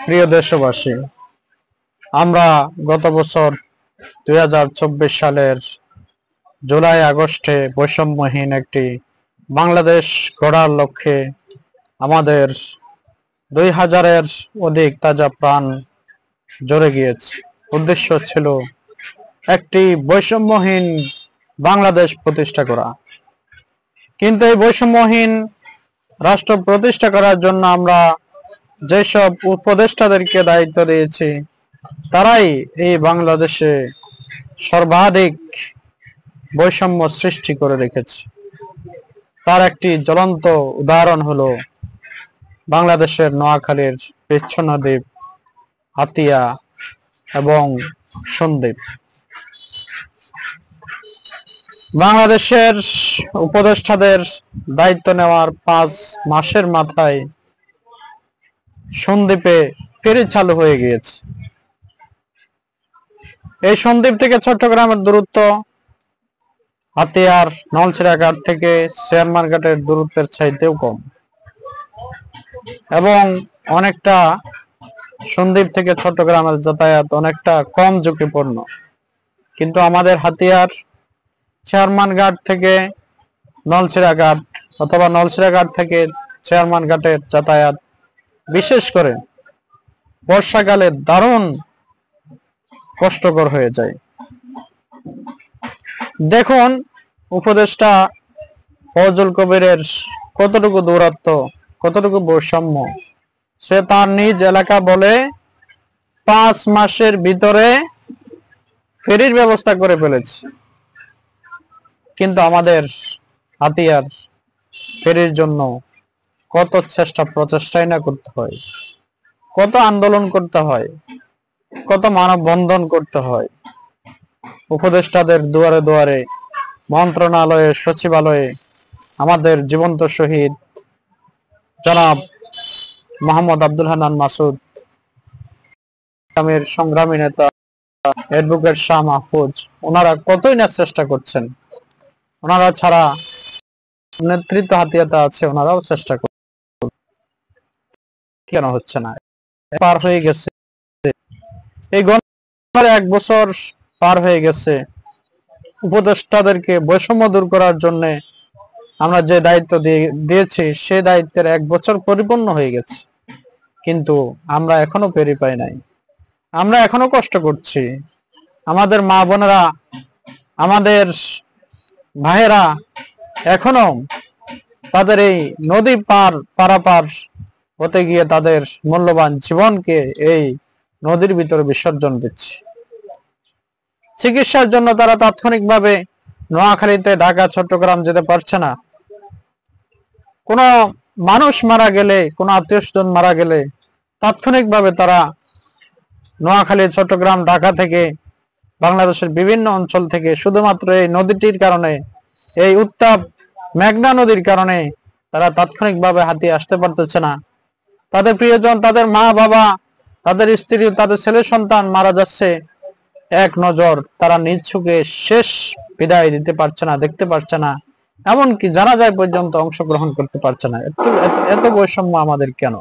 প্রিয় দেশবাসী, আমরা গত বছর 2024 সালের জুলাই আগস্টে বৈষম্যহীন একটি বাংলাদেশ গড়ার লক্ষ্যে আমাদের 2000-এর অধিক তাজা প্রাণ ঝরে গিয়েছে। উদ্দেশ্য ছিল একটি বৈষম্যহীন বাংলাদেশ প্রতিষ্ঠা করা। কিন্তু এই বৈষম্যহীন রাষ্ট্র প্রতিষ্ঠা করার জন্য আমরা যেসব উপদেষ্টাদেরকে দায়িত্ব দিয়েছি, তারাই এই বাংলাদেশে সর্বাধিক বৈষম্য সৃষ্টি করে রেখেছে। তার একটি জ্বলন্ত উদাহরণ হলো বাংলাদেশের নোয়াখালীর পেচ্ছন্ন দ্বীপ, হাতিয়া এবং সন্দ্বীপ। বাংলাদেশের উপদেষ্টাদের দায়িত্ব নেওয়ার 5 মাসের মাথায় সন্দ্বীপে ফেরি চালু হয়ে গিয়েছে। এই সন্দ্বীপ থেকে চট্টগ্রামের দূরত্ব হাতিয়ার নলছিরাঘাট থেকে শেয়ারমার্কেটের দূরত্বের চাইতেও কম, এবং অনেকটা সন্দ্বীপ থেকে চট্টগ্রামের যাতায়াত অনেকটা কম ঝুঁকিপূর্ণ। কিন্তু আমাদের হাতিয়ার শেয়ারমানঘাট থেকে নলছিরাঘাট অথবা নলছিরাঘাট থেকে শেয়ারমানঘাটের যাতায়াত বিশেষ করে বর্ষাকালে দারুণ কষ্টকর হয়ে যায়। দেখুন উপদেষ্টা ফজল কবিরের কতটুকু দূরত্ব, কতটুকু বৈষম্য। সে তার নিজ এলাকা বলে 5 মাসের ভিতরে ফেরির ব্যবস্থা করে ফেলেছে। কিন্তু আমাদের হাতিয়ার ফেরির জন্য কত প্রচেষ্টাই না করতে হয়, কত আন্দোলন করতে হয়, কত মানববন্ধন করতে হয়। উপদেষ্টাদের দুয়ারে দুয়ারে, মন্ত্রণালয়ে, সচিবালয়ে আমাদের জীবন্ত শহীদ জনাব মোহাম্মদ আব্দুল হান্নান মাসুদ, ইসলামের সংগ্রামী নেতা অ্যাডভোকেট শাহ মাহফুজ, ওনারা কতই না চেষ্টা করছেন। ওনারা ছাড়া নেতৃত্ব হাতিয়াতে আছে, ওনারাও চেষ্টা করছেন, কেন হচ্ছে না? পার হয়ে গেছে, এই গণের 1 বছর পার হয়ে গেছে। উপদেষ্টাদেরকে বৈষম্য দূর করার জন্য আমরা যে দায়িত্ব দিয়েছি, সে দায়িত্বের 1 বছর পরিপূর্ণ হয়ে গেছে, কিন্তু আমরা এখনো পেরে পাই নাই। আমরা এখনো কষ্ট করছি। আমাদের মা বোনেরা, আমাদের ভাইয়েরা এখনো তাদের এই নদী পারাপার হতে গিয়ে তাদের মূল্যবান জীবনকে এই নদীর ভিতরে বিসর্জন দিচ্ছে। চিকিৎসার জন্য তারা তাৎক্ষণিকভাবে নোয়াখালীতে, ঢাকা, চট্টগ্রাম যেতে পারছে না। কোনো মানুষ মারা গেলে, কোনো আত্মীয়স্বজন মারা গেলে তাৎক্ষণিকভাবে তারা নোয়াখালী, চট্টগ্রাম, ঢাকা থেকে, বাংলাদেশের বিভিন্ন অঞ্চল থেকে শুধুমাত্র এই নদীটির কারণে, এই উত্তাপ মেঘনা নদীর কারণে তারা তাৎক্ষণিকভাবে হাতিয়ে আসতে পারতেছে না। তাদের প্রিয়জন, তাদের মা বাবা, তাদের স্ত্রী, তাদের ছেলে সন্তান মারা যাচ্ছে। এক নজর তারা নিজ চোখে শেষ বিদায় দিতে পারছে না, দেখতে পারছে না, এমনকি জানাজায় পর্যন্ত অংশগ্রহণ করতে পারছে না। এত বৈষম্য আমাদের কেন?